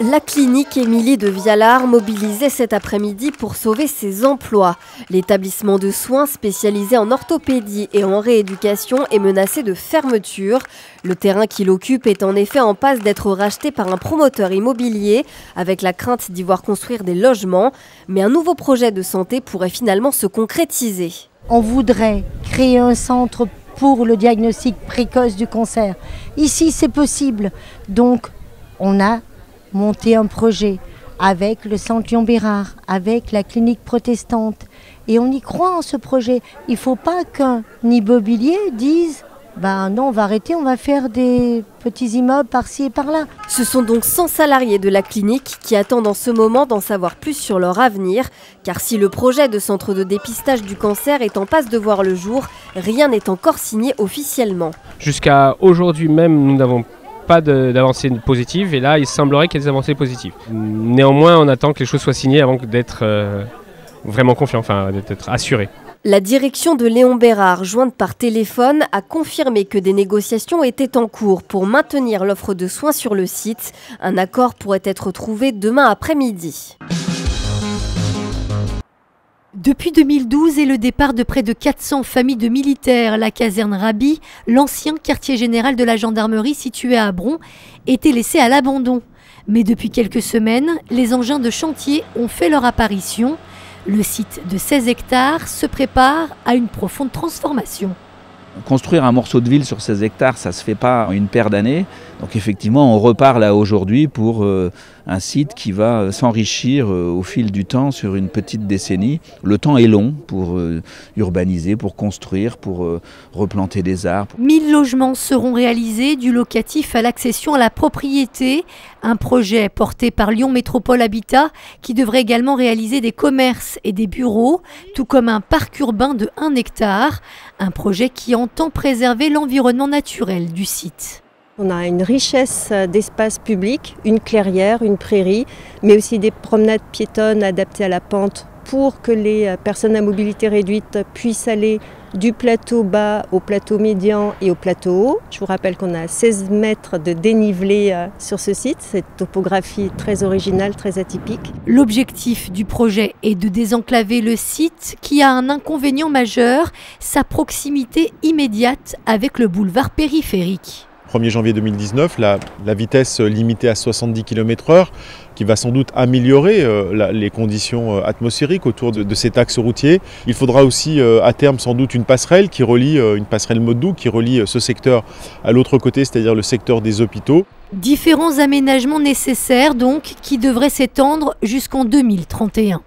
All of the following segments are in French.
La clinique Émilie de Vialard mobilisait cet après-midi pour sauver ses emplois. L'établissement de soins spécialisé en orthopédie et en rééducation est menacé de fermeture. Le terrain qu'il occupe est en effet en passe d'être racheté par un promoteur immobilier avec la crainte d'y voir construire des logements. Mais un nouveau projet de santé pourrait finalement se concrétiser. On voudrait créer un centre pour le diagnostic précoce du cancer. Ici, c'est possible. Donc, on a monté un projet avec le centre Lyon-Bérard, avec la clinique protestante. Et on y croit en ce projet. Il ne faut pas qu'un immobilier dise « ben non, on va arrêter, on va faire des petits immeubles par-ci et par-là ». Ce sont donc 100 salariés de la clinique qui attendent en ce moment d'en savoir plus sur leur avenir. Car si le projet de centre de dépistage du cancer est en passe de voir le jour, rien n'est encore signé officiellement. Jusqu'à aujourd'hui même, nous n'avons pas d'avancées positives et là il semblerait qu'il y ait des avancées positives. Néanmoins on attend que les choses soient signées avant d'être vraiment confiant, enfin d'être assuré. La direction de Léon Bérard, jointe par téléphone, a confirmé que des négociations étaient en cours pour maintenir l'offre de soins sur le site. Un accord pourrait être trouvé demain après-midi. Depuis 2012 et le départ de près de 400 familles de militaires, la caserne Raby, l'ancien quartier général de la gendarmerie situé à Bron, était laissé à l'abandon. Mais depuis quelques semaines, les engins de chantier ont fait leur apparition. Le site de 16 hectares se prépare à une profonde transformation. Construire un morceau de ville sur 16 hectares, ça ne se fait pas en une paire d'années. Donc effectivement, on repart là aujourd'hui pour un site qui va s'enrichir au fil du temps sur une petite décennie. Le temps est long pour urbaniser, pour construire, pour replanter des arbres. 1000 logements seront réalisés, du locatif à l'accession à la propriété. Un projet porté par Lyon Métropole Habitat qui devrait également réaliser des commerces et des bureaux, tout comme un parc urbain de 1 hectare. Un projet qui entend préserver l'environnement naturel du site. On a une richesse d'espaces publics, une clairière, une prairie, mais aussi des promenades piétonnes adaptées à la pente pour que les personnes à mobilité réduite puissent aller du plateau bas au plateau médian et au plateau haut. Je vous rappelle qu'on a 16 mètres de dénivelé sur ce site, cette topographie très originale, très atypique. L'objectif du projet est de désenclaver le site qui a un inconvénient majeur, sa proximité immédiate avec le boulevard périphérique. 1er janvier 2019, la vitesse limitée à 70 km/h, qui va sans doute améliorer les conditions atmosphériques autour de cet axe routier. Il faudra aussi à terme sans doute une passerelle une passerelle mode doux qui relie ce secteur à l'autre côté, c'est-à-dire le secteur des hôpitaux. Différents aménagements nécessaires donc qui devraient s'étendre jusqu'en 2031.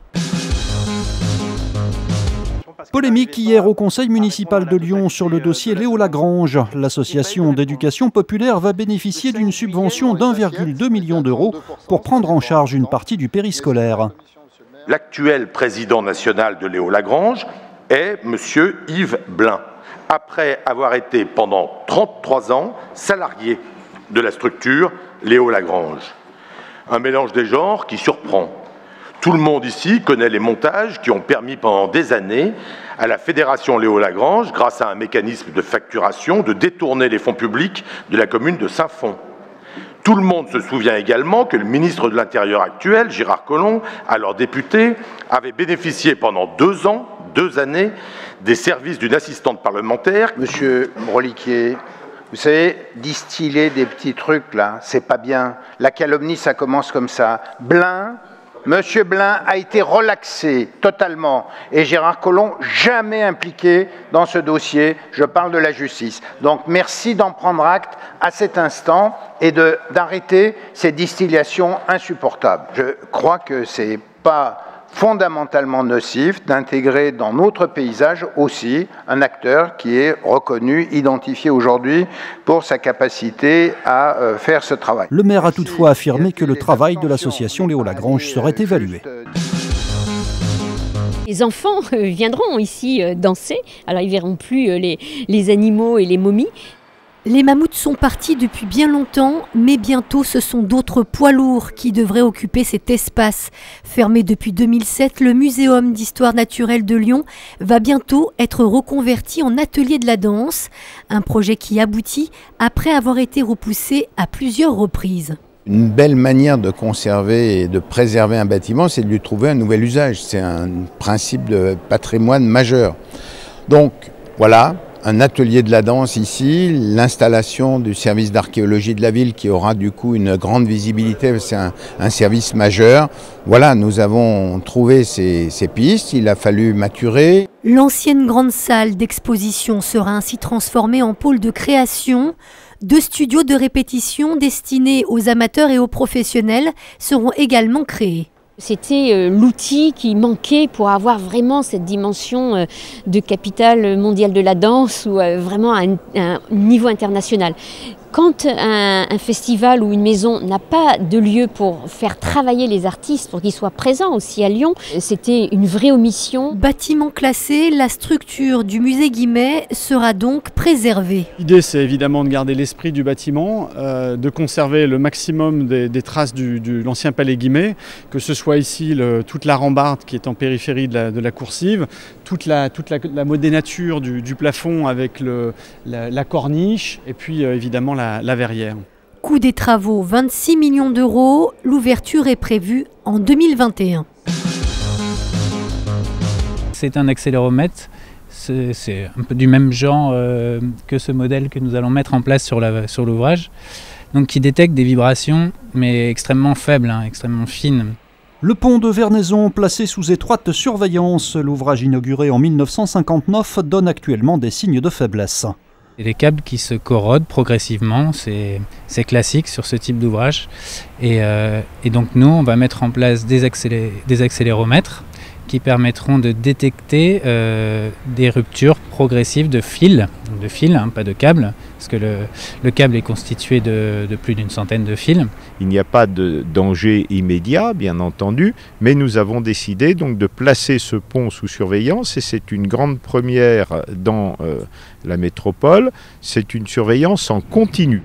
Polémique hier au conseil municipal de Lyon sur le dossier Léo Lagrange. L'association d'éducation populaire va bénéficier d'une subvention d'1,2 million d'euros pour prendre en charge une partie du périscolaire. L'actuel président national de Léo Lagrange est M. Yves Blin, après avoir été pendant 33 ans salarié de la structure Léo Lagrange. Un mélange des genres qui surprend. Tout le monde ici connaît les montages qui ont permis pendant des années à la Fédération Léo Lagrange, grâce à un mécanisme de facturation, de détourner les fonds publics de la commune de Saint-Fond. Tout le monde se souvient également que le ministre de l'Intérieur actuel, Gérard Collomb, alors député, avait bénéficié pendant 2 années, des services d'une assistante parlementaire. Monsieur Broliquier, vous savez, distiller des petits trucs là, c'est pas bien. La calomnie, ça commence comme ça. Monsieur Blin a été relaxé totalement et Gérard Collomb jamais impliqué dans ce dossier. Je parle de la justice. Donc merci d'en prendre acte à cet instant et d'arrêter ces distillations insupportables. Je crois que c'est pas fondamentalement nocif d'intégrer dans notre paysage aussi un acteur qui est reconnu, identifié aujourd'hui pour sa capacité à faire ce travail. Le maire a toutefois affirmé que le travail de l'association Léo Lagrange serait évalué. Les enfants viendront ici danser, alors ils ne verront plus les animaux et les momies. Les mammouths sont partis depuis bien longtemps, mais bientôt ce sont d'autres poids lourds qui devraient occuper cet espace. Fermé depuis 2007, le Muséum d'histoire naturelle de Lyon va bientôt être reconverti en atelier de la danse. Un projet qui aboutit après avoir été repoussé à plusieurs reprises. Une belle manière de conserver et de préserver un bâtiment, c'est de lui trouver un nouvel usage. C'est un principe de patrimoine majeur. Donc voilà, un atelier de la danse ici, l'installation du service d'archéologie de la ville qui aura du coup une grande visibilité, c'est un service majeur. Voilà, nous avons trouvé ces pistes, il a fallu maturer. L'ancienne grande salle d'exposition sera ainsi transformée en pôle de création. 2 studios de répétition destinés aux amateurs et aux professionnels seront également créés. C'était l'outil qui manquait pour avoir vraiment cette dimension de capitale mondiale de la danse ou vraiment un niveau international. Quand un festival ou une maison n'a pas de lieu pour faire travailler les artistes, pour qu'ils soient présents aussi à Lyon, c'était une vraie omission. Bâtiment classé, la structure du musée Guimet sera donc préservée. L'idée, c'est évidemment de garder l'esprit du bâtiment, de conserver le maximum des traces de l'ancien palais Guimet, que ce soit ici toute la rambarde qui est en périphérie de la coursive, toute la modénature du plafond avec la corniche et puis évidemment la verrière. Coût des travaux 26 millions d'euros, l'ouverture est prévue en 2021. C'est un accéléromètre, c'est un peu du même genre que ce modèle que nous allons mettre en place sur l'ouvrage, donc qui détecte des vibrations mais extrêmement faibles, extrêmement fines. Le pont de Vernaison, placé sous étroite surveillance, l'ouvrage inauguré en 1959 donne actuellement des signes de faiblesse. Et des câbles qui se corrodent progressivement, c'est classique sur ce type d'ouvrage. Et donc nous, on va mettre en place des accéléromètres qui permettront de détecter des ruptures progressives de fils, pas de câbles, parce que le câble est constitué de plus d'une centaine de fils. Il n'y a pas de danger immédiat, bien entendu, mais nous avons décidé donc de placer ce pont sous surveillance et c'est une grande première dans la métropole. C'est une surveillance en continu.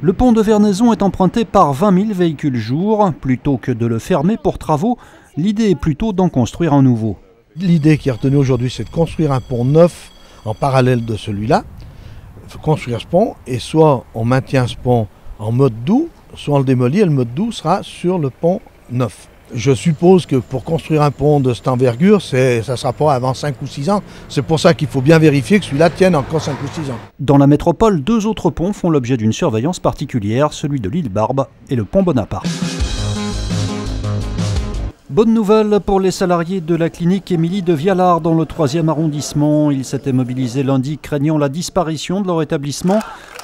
Le pont de Vernaison est emprunté par 20 000 véhicules jour. Plutôt que de le fermer pour travaux, l'idée est plutôt d'en construire un nouveau. L'idée qui est retenue aujourd'hui, c'est de construire un pont neuf en parallèle de celui-là. Il faut construire ce pont et soit on maintient ce pont en mode doux, soit on le démolit et le mode doux sera sur le pont neuf. Je suppose que pour construire un pont de cette envergure, ça ne sera pas avant 5 ou 6 ans. C'est pour ça qu'il faut bien vérifier que celui-là tienne encore 5 ou 6 ans. Dans la métropole, 2 autres ponts font l'objet d'une surveillance particulière, celui de l'île Barbe et le pont Bonaparte. Bonne nouvelle pour les salariés de la clinique Émilie de Vialard dans le 3e arrondissement. Ils s'étaient mobilisés lundi craignant la disparition de leur établissement.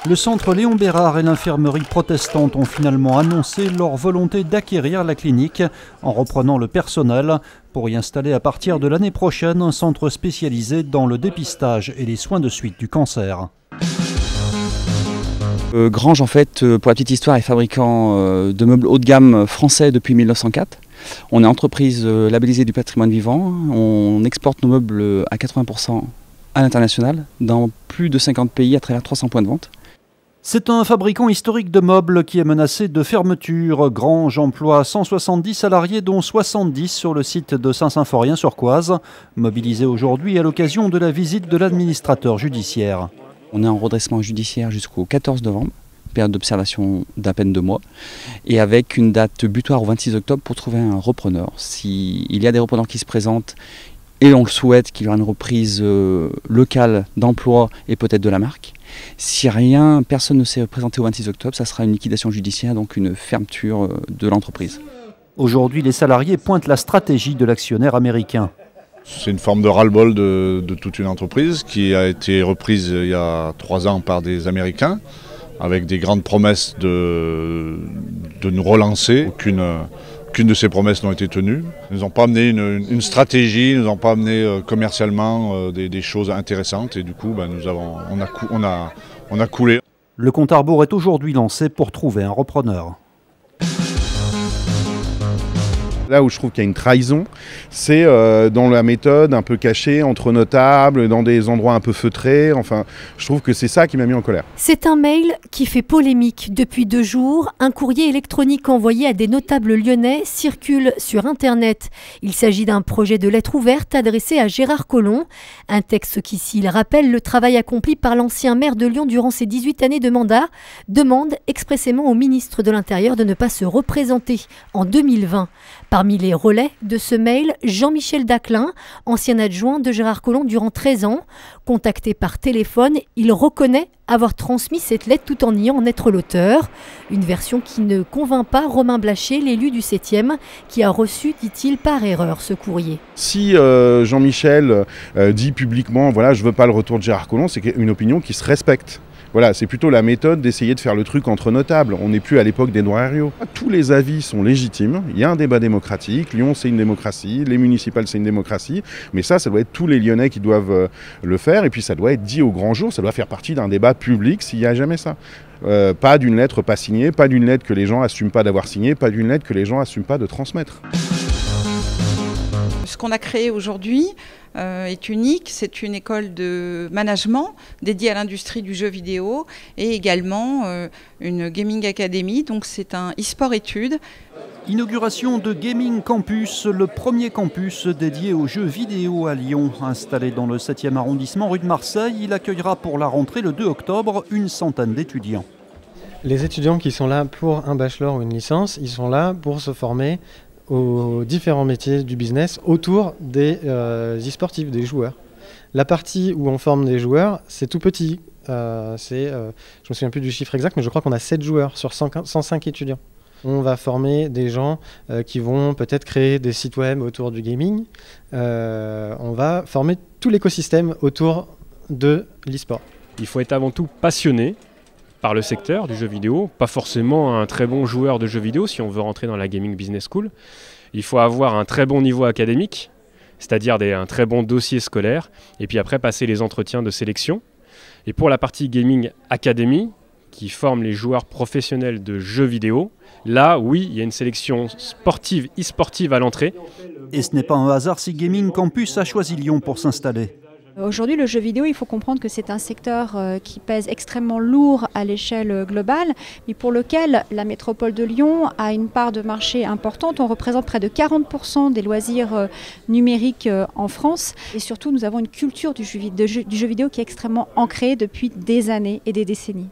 Le centre Léon Bérard et l'infirmerie protestante ont finalement annoncé leur volonté d'acquérir la clinique en reprenant le personnel pour y installer à partir de l'année prochaine un centre spécialisé dans le dépistage et les soins de suite du cancer. Grange, en fait, pour la petite histoire, est fabricant de meubles haut de gamme français depuis 1904. On est entreprise labellisée du patrimoine vivant. On exporte nos meubles à 80% à l'international, dans plus de 50 pays à travers 300 points de vente. C'est un fabricant historique de meubles qui est menacé de fermeture. Grange emploie 170 salariés, dont 70 sur le site de Saint-Symphorien-sur-Coise, mobilisé aujourd'hui à l'occasion de la visite de l'administrateur judiciaire. On est en redressement judiciaire jusqu'au 14 novembre, période d'observation d'à peine 2 mois, et avec une date butoir au 26 octobre pour trouver un repreneur. S'il y a des repreneurs qui se présentent, et on le souhaite qu'il y aura une reprise locale d'emploi et peut-être de la marque. Si personne ne s'est présenté au 26 octobre, ça sera une liquidation judiciaire, donc une fermeture de l'entreprise. Aujourd'hui, les salariés pointent la stratégie de l'actionnaire américain. C'est une forme de ras-le-bol de toute une entreprise qui a été reprise il y a 3 ans par des Américains, avec des grandes promesses de nous relancer. Aucune de ces promesses n'a été tenue. Ils nous ont pas amené une stratégie, ils nous ont pas amené commercialement des choses intéressantes et du coup on a coulé. Le compte à rebours est aujourd'hui lancé pour trouver un repreneur. Là où je trouve qu'il y a une trahison, c'est dans la méthode un peu cachée, entre notables, dans des endroits un peu feutrés. Enfin, je trouve que c'est ça qui m'a mis en colère. C'est un mail qui fait polémique. Depuis 2 jours, un courrier électronique envoyé à des notables lyonnais circule sur Internet. Il s'agit d'un projet de lettre ouverte adressé à Gérard Collomb. Un texte qui, s'il rappelle le travail accompli par l'ancien maire de Lyon durant ses 18 années de mandat, demande expressément au ministre de l'Intérieur de ne pas se représenter en 2020. Parmi les relais de ce mail, Jean-Michel Daclin, ancien adjoint de Gérard Collomb durant 13 ans. Contacté par téléphone, il reconnaît avoir transmis cette lettre tout en niant en être l'auteur. Une version qui ne convainc pas Romain Blacher, l'élu du 7e, qui a reçu, dit-il, par erreur ce courrier. Si Jean-Michel dit publiquement « voilà, je ne veux pas le retour de Gérard Collomb », c'est une opinion qui se respecte. Voilà, c'est plutôt la méthode d'essayer de faire le truc entre notables. On n'est plus à l'époque des noirs. Tous les avis sont légitimes. Il y a un débat démocratique. Lyon, c'est une démocratie. Les municipales, c'est une démocratie. Mais ça doit être tous les Lyonnais qui doivent le faire. Et puis ça doit être dit au grand jour. Ça doit faire partie d'un débat public s'il n'y a jamais ça. Pas d'une lettre pas signée, pas d'une lettre que les gens n'assument pas d'avoir signée, pas d'une lettre que les gens n'assument pas de transmettre. Ce qu'on a créé aujourd'hui est unique. C'est une école de management dédiée à l'industrie du jeu vidéo et également une gaming academy. Donc c'est un e-sport études. Inauguration de Gaming Campus, le premier campus dédié aux jeux vidéo à Lyon. Installé dans le 7e arrondissement rue de Marseille, il accueillera pour la rentrée le 2 octobre une centaine d'étudiants. Les étudiants qui sont là pour un bachelor ou une licence, ils sont là pour se former aux différents métiers du business autour des e-sportifs, des joueurs. La partie où on forme des joueurs, c'est tout petit. Je me souviens plus du chiffre exact, mais je crois qu'on a 7 joueurs sur 105 étudiants. On va former des gens qui vont peut-être créer des sites web autour du gaming. On va former tout l'écosystème autour de l'e-sport. Il faut être avant tout passionné par le secteur du jeu vidéo, pas forcément un très bon joueur de jeux vidéo si on veut rentrer dans la Gaming Business School. Il faut avoir un très bon niveau académique, c'est-à-dire un très bon dossier scolaire, et puis après passer les entretiens de sélection. Et pour la partie Gaming Academy, qui forme les joueurs professionnels de jeux vidéo, là, oui, il y a une sélection sportive, e-sportive à l'entrée. Et ce n'est pas un hasard si Gaming Campus a choisi Lyon pour s'installer. Aujourd'hui, le jeu vidéo, il faut comprendre que c'est un secteur qui pèse extrêmement lourd à l'échelle globale, mais pour lequel la métropole de Lyon a une part de marché importante. On représente près de 40% des loisirs numériques en France. Et surtout, nous avons une culture du jeu vidéo qui est extrêmement ancrée depuis des années et des décennies.